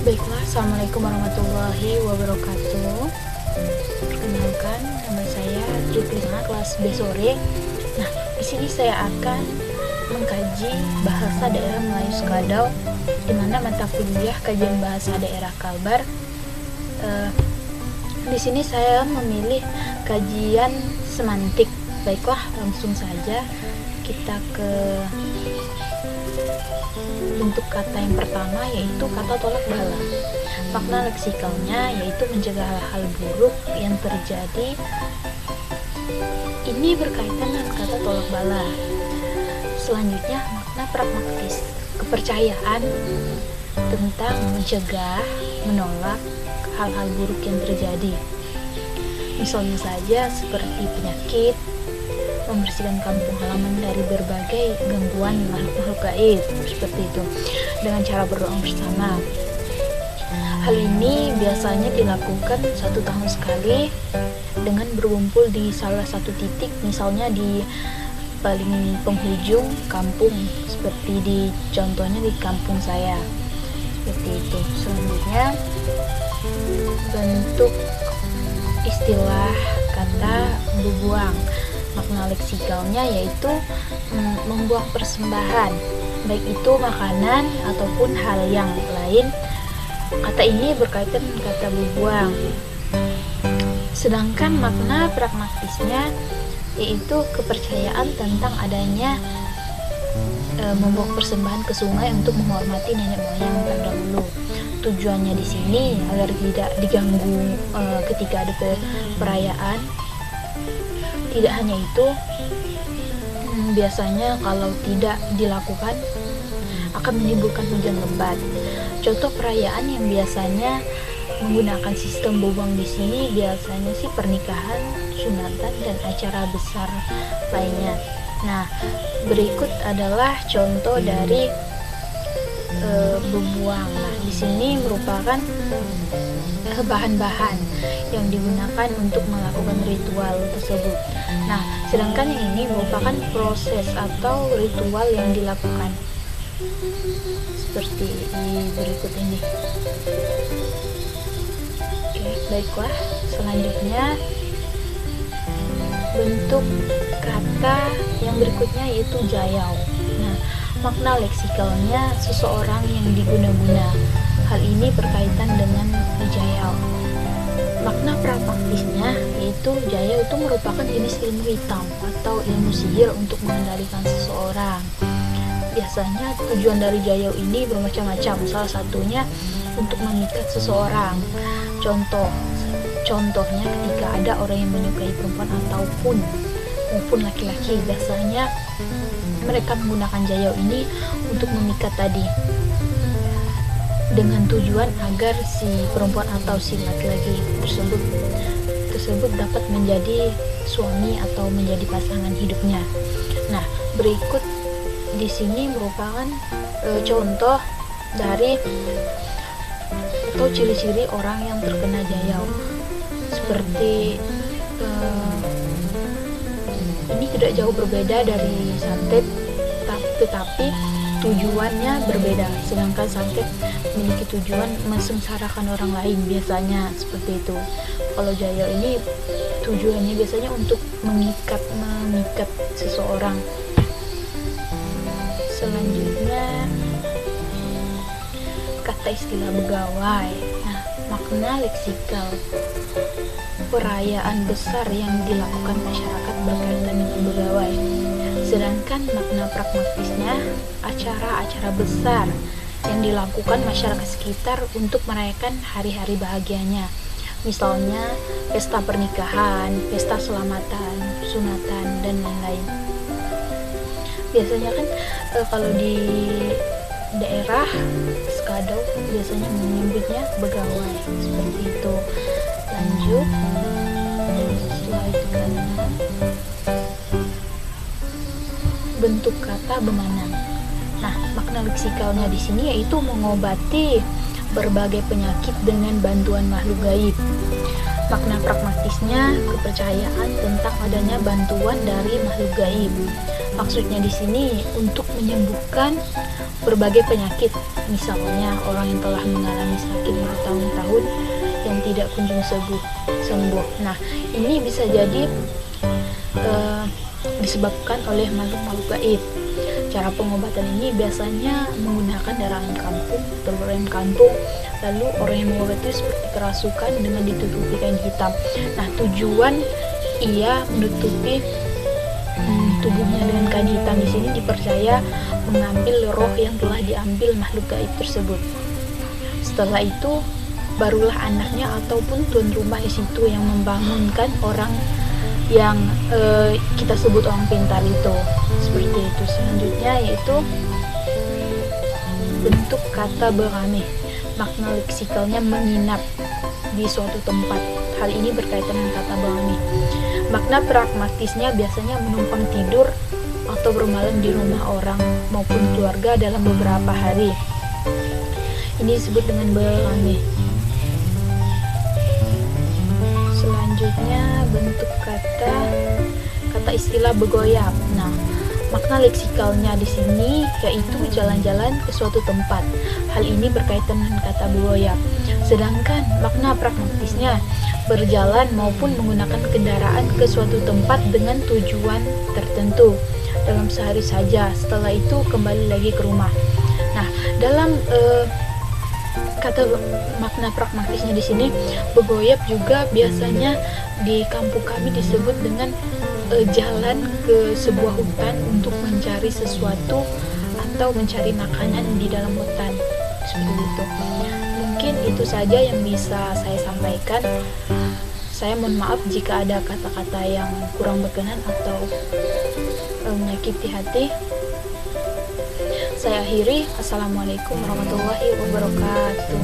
Baiklah, Assalamualaikum warahmatullahi wabarakatuh. Perkenalkan, nama saya Tri Krisna, kelas B sore. Nah, di sini saya akan mengkaji bahasa daerah Melayu Sekadau, di mana mata kuliah kajian bahasa daerah Kalbar. Di sini saya memilih kajian semantik. Baiklah, langsung saja kita ke bentuk kata yang pertama, yaitu kata tolak bala. Makna leksikalnya yaitu mencegah hal-hal buruk yang terjadi. Ini berkaitan dengan kata tolak bala. Selanjutnya, makna pragmatis, kepercayaan tentang mencegah, menolak hal-hal buruk yang terjadi. Misalnya saja seperti penyakit, membersihkan kampung halaman dari berbagai gangguan makhluk gaib, seperti itu, dengan cara berdoa bersama. Hal ini biasanya dilakukan 1 tahun sekali dengan berkumpul di salah satu titik, misalnya di paling penghujung kampung, seperti di contohnya di kampung saya, seperti itu. Selanjutnya, bentuk istilah kata bubuang. Makna leksikalnya yaitu membuang persembahan, baik itu makanan ataupun hal yang lain. Kata ini berkaitan dengan kata bubuang. Sedangkan makna pragmatisnya yaitu kepercayaan tentang adanya membuang persembahan ke sungai untuk menghormati nenek moyang terdahulu. Tujuannya di sini agar tidak diganggu ketika ada perayaan. Tidak hanya itu, biasanya kalau tidak dilakukan akan menimbulkan hujan lebat. Contoh perayaan yang biasanya menggunakan sistem bubuang di sini biasanya sih pernikahan, sunatan, dan acara besar lainnya. Nah, berikut adalah contoh dari bubuang. Nah, di sini merupakan bahan-bahan yang digunakan untuk melakukan ritual tersebut. Nah, sedangkan yang ini merupakan proses atau ritual yang dilakukan seperti di berikut ini. Oke, baiklah. Selanjutnya, bentuk kata yang berikutnya yaitu jayau. Nah, makna leksikalnya seseorang yang diguna-guna. Hal ini berkaitan dengan jayau. Makna pragmatisnya yaitu jayau itu merupakan jenis ilmu hitam atau ilmu sihir untuk mengendalikan seseorang. Biasanya tujuan dari jayau ini bermacam-macam. Salah satunya untuk memikat seseorang. Contohnya ketika ada orang yang menyukai perempuan maupun laki-laki, biasanya mereka menggunakan jayau ini untuk memikat tadi, dengan tujuan agar si perempuan atau si laki-laki tersebut dapat menjadi suami atau menjadi pasangan hidupnya. Nah, berikut di sini merupakan contoh dari atau ciri-ciri orang yang terkena jayau. Seperti ini tidak jauh berbeda dari santet, tetapi tujuannya berbeda. Sedangkan santet memiliki tujuan mensengsarakan orang lain, biasanya seperti itu. Kalau jayau ini tujuannya biasanya untuk memikat seseorang. Selanjutnya, kata istilah begawai. Nah, makna leksikal perayaan besar yang dilakukan masyarakat berkaitan dengan begawai. Sedangkan makna pragmatisnya acara-acara besar yang dilakukan masyarakat sekitar untuk merayakan hari-hari bahagianya. Misalnya pesta pernikahan, pesta selamatan, sunatan, dan lain-lain. Biasanya kan kalau di daerah Sekadau biasanya menyebutnya begawai, seperti itu. Lanjut, slide ke-6. Bentuk kata bemanang. Nah, makna leksikalnya di sini yaitu mengobati berbagai penyakit dengan bantuan makhluk gaib. Makna pragmatisnya kepercayaan tentang adanya bantuan dari makhluk gaib. Maksudnya di sini untuk menyembuhkan berbagai penyakit, misalnya orang yang telah mengalami sakit bertahun-tahun yang tidak kunjung sembuh. Nah, ini bisa jadi disebabkan oleh makhluk-makhluk gaib. Cara pengobatan ini biasanya menggunakan darah kampung atau rem kampung. Lalu orang yang mengobati seperti kerasukan dengan ditutupi kain hitam. Nah, tujuan ia menutupi tubuhnya dengan kain hitam di sini dipercaya mengambil roh yang telah diambil makhluk gaib tersebut. Setelah itu barulah anaknya ataupun tuan rumah di situ yang membangunkan orang yang kita sebut orang pintar itu. Seperti itu. Selanjutnya yaitu bentuk kata berame. Makna leksikalnya menginap di suatu tempat. Hal ini berkaitan dengan kata berame. Makna pragmatisnya biasanya menumpang tidur atau bermalam di rumah orang maupun keluarga dalam beberapa hari. Ini disebut dengan berame. Selanjutnya bentuk kata istilah begoyap. Nah, makna leksikalnya di sini yaitu jalan-jalan ke suatu tempat. Hal ini berkaitan dengan kata begoyap. Sedangkan makna pragmatisnya berjalan maupun menggunakan kendaraan ke suatu tempat dengan tujuan tertentu dalam sehari saja. Setelah itu kembali lagi ke rumah. Nah, dalam kata makna pragmatisnya di sini, begoyap juga biasanya di kampung kami disebut dengan jalan ke sebuah hutan untuk mencari sesuatu atau mencari makanan di dalam hutan. Seperti itu. Mungkin itu saja yang bisa saya sampaikan. Saya mohon maaf jika ada kata-kata yang kurang berkenan atau menyakiti hati. Saya akhiri. Assalamualaikum warahmatullahi wabarakatuh.